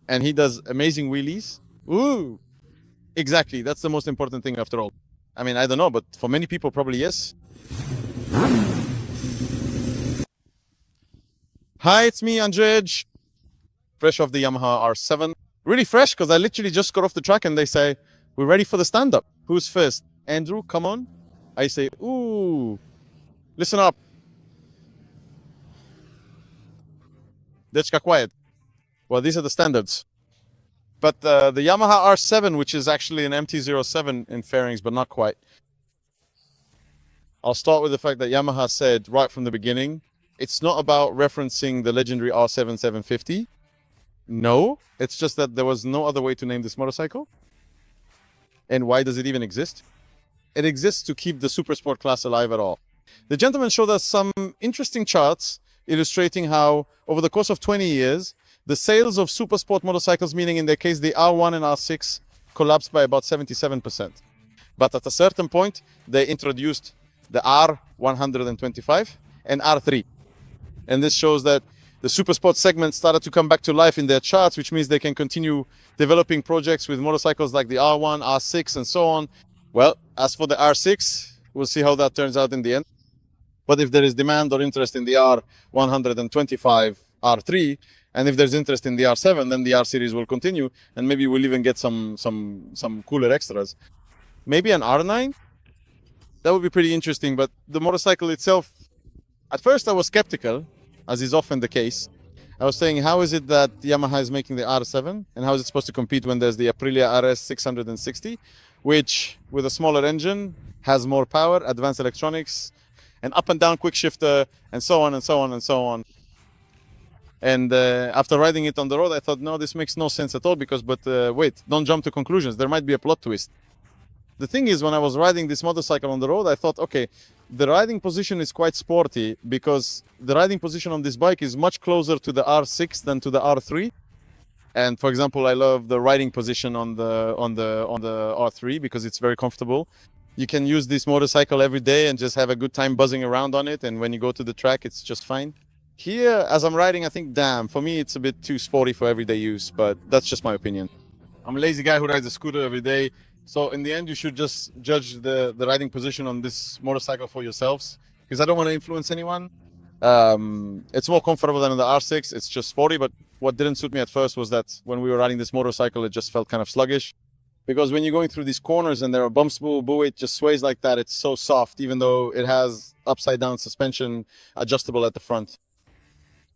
and he does amazing wheelies. Ooh, exactly. That's the most important thing after all. I mean, I don't know, but for many people, probably yes. Hi, it's me, Andrej. Fresh off the Yamaha R7. Really fresh because I literally just got off the track and they say, we're ready for the stand-up. Who's first? Andrew, come on. I say, ooh, listen up. Dechka, quiet. Well, these are the standards. But the Yamaha R7, which is actually an MT-07 in fairings, but not quite. I'll start with the fact that Yamaha said right from the beginning, it's not about referencing the legendary R7 750. No, it's just that there was no other way to name this motorcycle. And why does it even exist? It exists to keep the Supersport class alive at all. The gentleman showed us some interesting charts illustrating how, over the course of 20 years, the sales of Supersport motorcycles, meaning in their case the R1 and R6, collapsed by about 77%. But at a certain point, they introduced the R125 and R3. And this shows that the Supersport segment started to come back to life in their charts, which means they can continue developing projects with motorcycles like the R1, R6, and so on. Well, as for the R6, we'll see how that turns out in the end. But if there is demand or interest in the R125 R3, and if there's interest in the R7, then the R series will continue, and maybe we'll even get some cooler extras. Maybe an R9? That would be pretty interesting, but the motorcycle itself, at first I was skeptical, as is often the case. I was saying, how is it that Yamaha is making the R7, and how is it supposed to compete when there's the Aprilia RS 660, which, with a smaller engine, has more power, advanced electronics, an up and down quick shifter, and so on and so on and so on. And after riding it on the road, I thought, no, this makes no sense at all, because, wait, don't jump to conclusions. There might be a plot twist. The thing is, when I was riding this motorcycle on the road, I thought, okay, the riding position is quite sporty, because the riding position on this bike is much closer to the R6 than to the R3. And for example, I love the riding position on the R3 because it's very comfortable. You can use this motorcycle every day and just have a good time buzzing around on it. And when you go to the track, it's just fine. Here, as I'm riding, I think, damn, for me, it's a bit too sporty for everyday use, but that's just my opinion. I'm a lazy guy who rides a scooter every day. So in the end, you should just judge the riding position on this motorcycle for yourselves, because I don't want to influence anyone. It's more comfortable than the R6. It's just sporty, but what didn't suit me at first was that when we were riding this motorcycle, it just felt kind of sluggish. Because when you're going through these corners and there are bumps, boo, it just sways like that. It's so soft, even though it has upside down suspension adjustable at the front.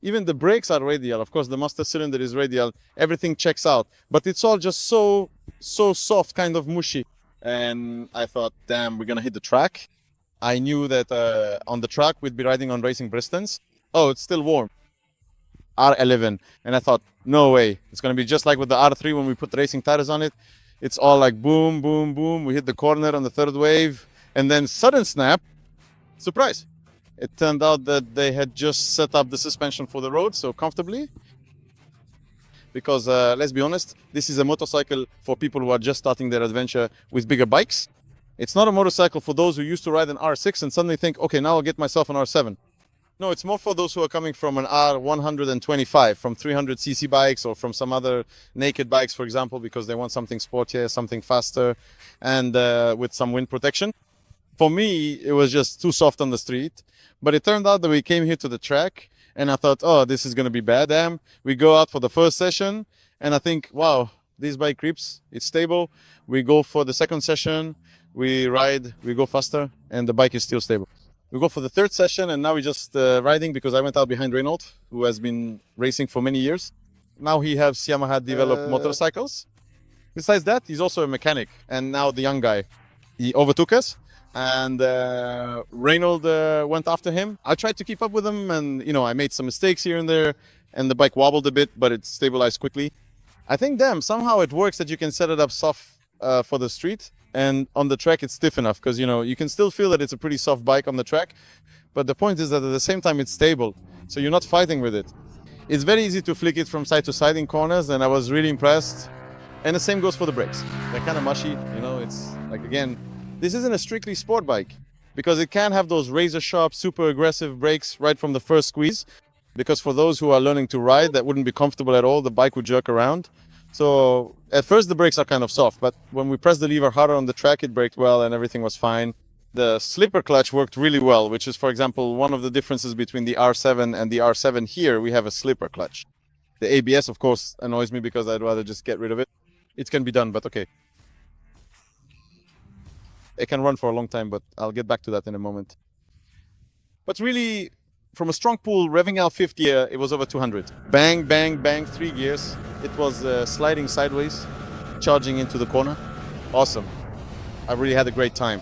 Even the brakes are radial. Of course, the master cylinder is radial. Everything checks out, but it's all just so soft, kind of mushy. And I thought, damn, we're gonna hit the track. I knew that on the track we'd be riding on racing Bristons. Oh, it's still warm. R11, and I thought, no way. It's gonna be just like with the R3 when we put racing tires on it. It's all like boom, boom, boom. We hit the corner on the third wave, and then sudden snap, surprise. It turned out that they had just set up the suspension for the road so comfortably. Because let's be honest, this is a motorcycle for people who are just starting their adventure with bigger bikes. It's not a motorcycle for those who used to ride an R6 and suddenly think, okay, now I'll get myself an R7. No, it's more for those who are coming from an R125, from 300cc bikes or from some other naked bikes, for example, because they want something sportier, something faster, and with some wind protection. For me, it was just too soft on the street. But it turned out that we came here to the track, and I thought, oh, this is going to be bad. Damn. We go out for the first session, and I think, wow, this bike creeps. It's stable. We go for the second session. We ride. We go faster, and the bike is still stable. We go for the third session, and now we're just riding because I went out behind Renault, who has been racing for many years. Now he has Yamaha developed motorcycles. Besides that, he's also a mechanic, and now the young guy. He overtook us. And Reynolds went after him. I tried to keep up with him, and I made some mistakes here and there, and the bike wobbled a bit, but it stabilized quickly. I think, damn, somehow it works that you can set it up soft for the street, and on the track it's stiff enough, because you can still feel that it's a pretty soft bike on the track, but the point is that at the same time it's stable, so you're not fighting with it. It's very easy to flick it from side to side in corners, and I was really impressed. And the same goes for the brakes. They're kind of mushy, it's like, again, this isn't a strictly sport bike, because it can have those razor sharp, super aggressive brakes right from the first squeeze. because for those who are learning to ride, that wouldn't be comfortable at all. The bike would jerk around. So at first the brakes are kind of soft, but when we pressed the lever harder on the track, it braked well and everything was fine. The slipper clutch worked really well, which is, for example, one of the differences between the R7 and the R7 here. We have a slipper clutch. The ABS, of course, annoys me because I'd rather just get rid of it. It can be done, but okay. It can run for a long time, but I'll get back to that in a moment. But really, from a strong pull, revving out 50, it was over 200. Bang, bang, bang, 3 gears. It was sliding sideways, charging into the corner. Awesome. I really had a great time.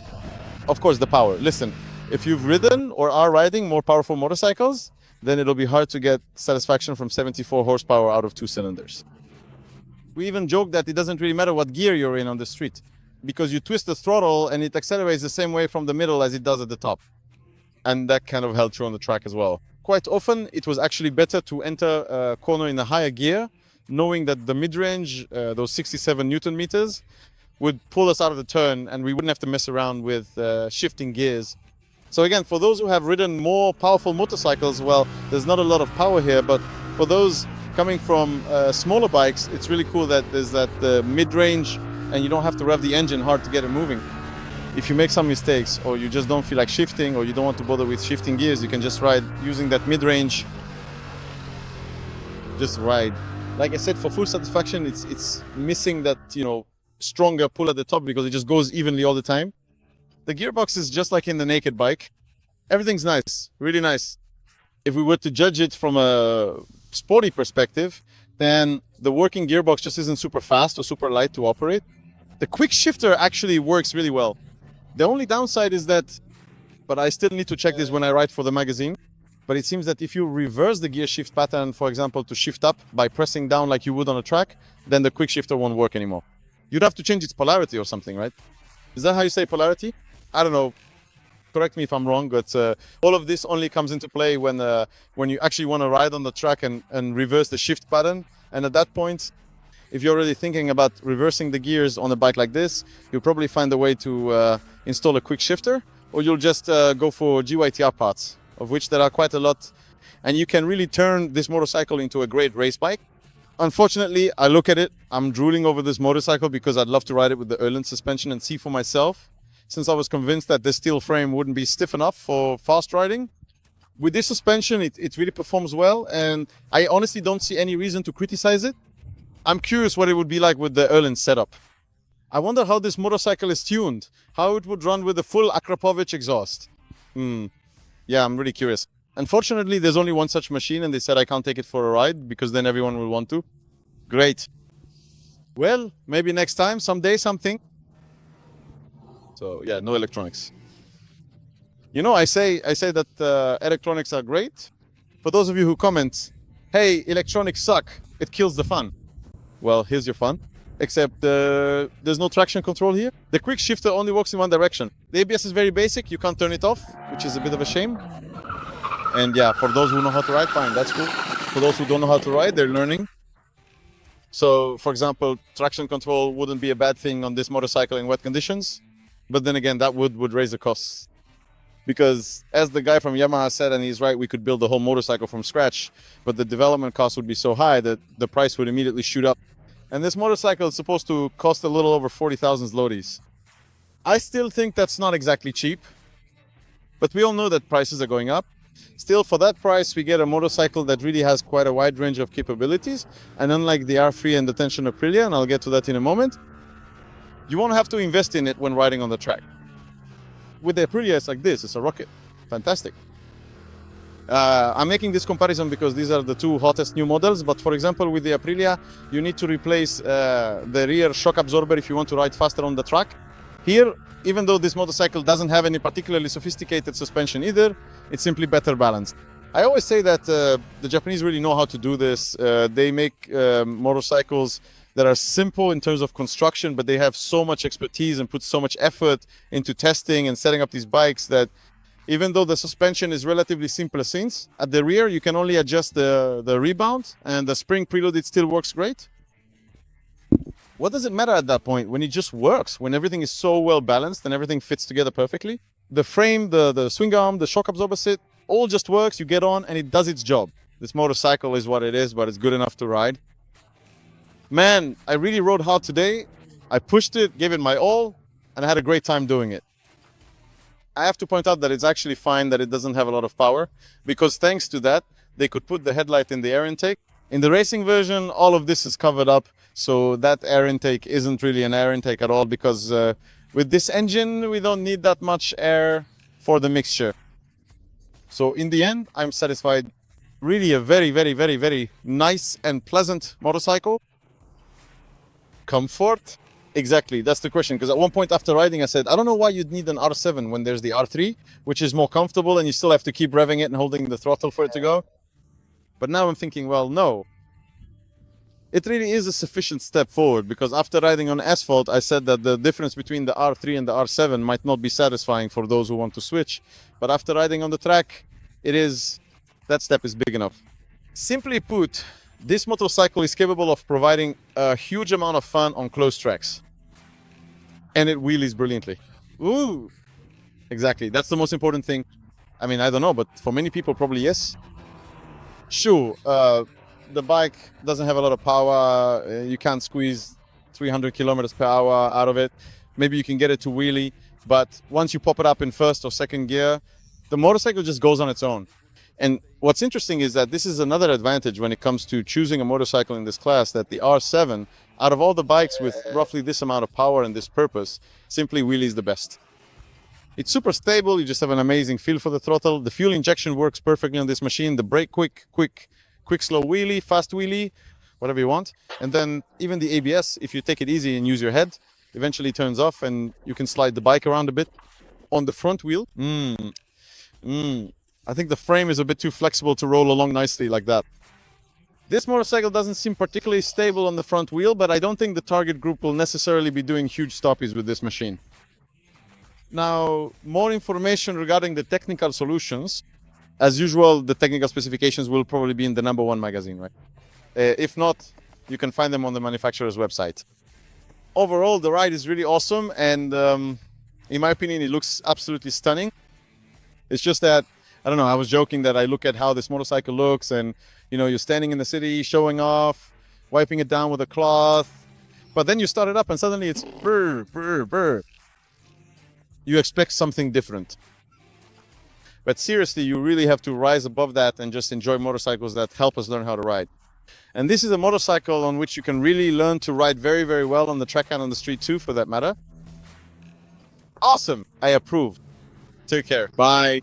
Of course, the power. Listen, if you've ridden or are riding more powerful motorcycles, then it'll be hard to get satisfaction from 74 horsepower out of 2 cylinders. We even joke that it doesn't really matter what gear you're in on the street, because you twist the throttle and it accelerates the same way from the middle as it does at the top. And that kind of held true on the track as well. Quite often, it was actually better to enter a corner in a higher gear, knowing that the mid-range, those 67 Newton meters, would pull us out of the turn and we wouldn't have to mess around with shifting gears. So again, for those who have ridden more powerful motorcycles, well, there's not a lot of power here, but for those coming from smaller bikes, it's really cool that there's that mid-range and you don't have to rev the engine hard to get it moving. If you make some mistakes or you just don't feel like shifting or you don't want to bother with shifting gears, you can just ride using that mid-range. Just ride. Like I said, for full satisfaction, it's missing that, stronger pull at the top because it just goes evenly all the time. The gearbox is just like in the naked bike. Everything's nice, really nice. If we were to judge it from a sporty perspective, then the working gearbox just isn't super fast or super light to operate. The quick shifter actually works really well. The only downside is that, but I still need to check this when I write for the magazine, but it seems that if you reverse the gear shift pattern, for example, to shift up by pressing down like you would on a track, then the quick shifter won't work anymore. You'd have to change its polarity or something, right? Is that how you say polarity? I don't know. Correct me if I'm wrong, but all of this only comes into play when you actually want to ride on the track and reverse the shift pattern. And at that point, if you're already thinking about reversing the gears on a bike like this, you'll probably find a way to install a quick shifter, or you'll just go for GYTR parts, of which there are quite a lot. And you can really turn this motorcycle into a great race bike. Unfortunately, I look at it, I'm drooling over this motorcycle because I'd love to ride it with the Erland suspension and see for myself, since I was convinced that the steel frame wouldn't be stiff enough for fast riding. With this suspension, it really performs well, and I honestly don't see any reason to criticize it. I'm curious what it would be like with the Erland setup. I wonder how this motorcycle is tuned, how it would run with a full Akrapovic exhaust. Yeah, I'm really curious. Unfortunately, there's only one such machine and they said I can't take it for a ride because then everyone will want to. Great. Well, maybe next time, someday, something. So yeah, no electronics. I say that electronics are great. For those of you who comment, hey, electronics suck, it kills the fun. Well, here's your fun. Except there's no traction control here. The quick shifter only works in one direction. The ABS is very basic, you can't turn it off, which is a bit of a shame. And yeah, for those who know how to ride, fine, that's cool. For those who don't know how to ride, they're learning. So, for example, traction control wouldn't be a bad thing on this motorcycle in wet conditions. But then again, that would raise the costs. Because as the guy from Yamaha said, and he's right, we could build the whole motorcycle from scratch, but the development cost would be so high that the price would immediately shoot up. And this motorcycle is supposed to cost a little over 40,000 zlotys. I still think that's not exactly cheap, but we all know that prices are going up. Still, for that price, we get a motorcycle that really has quite a wide range of capabilities. And unlike the R3 and the Tension Aprilia, and I'll get to that in a moment, you won't have to invest in it when riding on the track. With the Aprilia, it's like this, it's a rocket. Fantastic. I'm making this comparison because these are the two hottest new models, but for example, with the Aprilia, you need to replace the rear shock absorber if you want to ride faster on the track. Here, even though this motorcycle doesn't have any particularly sophisticated suspension either, it's simply better balanced. I always say that the Japanese really know how to do this. They make motorcycles that are simple in terms of construction, but they have so much expertise and put so much effort into testing and setting up these bikes that even though the suspension is relatively simple since, at the rear you can only adjust the rebound, and the spring preload, it still works great. What does it matter at that point when it just works, when everything is so well balanced and everything fits together perfectly? The frame, the swing arm, the shock absorber set, all just works, you get on and it does its job. This motorcycle is what it is, but it's good enough to ride. Man, I really rode hard today. I pushed it, gave it my all, and I had a great time doing it. I have to point out that it's actually fine that it doesn't have a lot of power, because thanks to that, they could put the headlight in the air intake. In the racing version, all of this is covered up, so that air intake isn't really an air intake at all, because with this engine, we don't need that much air for the mixture. So in the end, I'm satisfied. Really a very, very, very, very nice and pleasant motorcycle. Comfort. Exactly, that's the question. Because at one point after riding, I said, I don't know why you'd need an R7 when there's the R3, which is more comfortable and you still have to keep revving it and holding the throttle for it to go. But now I'm thinking, well, no. It really is a sufficient step forward, because after riding on asphalt, I said that the difference between the R3 and the R7 might not be satisfying for those who want to switch. But after riding on the track, that step is big enough. Simply put, this motorcycle is capable of providing a huge amount of fun on close tracks. And it wheelies brilliantly. Ooh! Exactly, that's the most important thing. I mean, I don't know, but for many people, probably yes. Sure, the bike doesn't have a lot of power. You can't squeeze 300 kilometers per hour out of it. Maybe you can get it to wheelie, but once you pop it up in first or second gear, the motorcycle just goes on its own. And what's interesting is that this is another advantage when it comes to choosing a motorcycle in this class, that the R7, out of all the bikes with roughly this amount of power and this purpose, simply wheelies the best. It's super stable. You just have an amazing feel for the throttle. The fuel injection works perfectly on this machine. The brake quick, slow wheelie, fast wheelie, whatever you want. And then even the ABS, if you take it easy and use your head, eventually turns off and you can slide the bike around a bit. On the front wheel, I think the frame is a bit too flexible to roll along nicely like that. This motorcycle doesn't seem particularly stable on the front wheel, but I don't think the target group will necessarily be doing huge stoppies with this machine. Now, more information regarding the technical solutions. As usual, the technical specifications will probably be in the #1 magazine, right? If not, you can find them on the manufacturer's website. Overall, the ride is really awesome, and in my opinion, it looks absolutely stunning. It's just that, I don't know, I was joking that I look at how this motorcycle looks, and you're standing in the city, showing off, wiping it down with a cloth, but then you start it up and suddenly it's brr, brr, brr. You expect something different. But seriously, you really have to rise above that and just enjoy motorcycles that help us learn how to ride. And this is a motorcycle on which you can really learn to ride very, very well on the track and on the street too, for that matter. Awesome. I approve. Take care. Bye.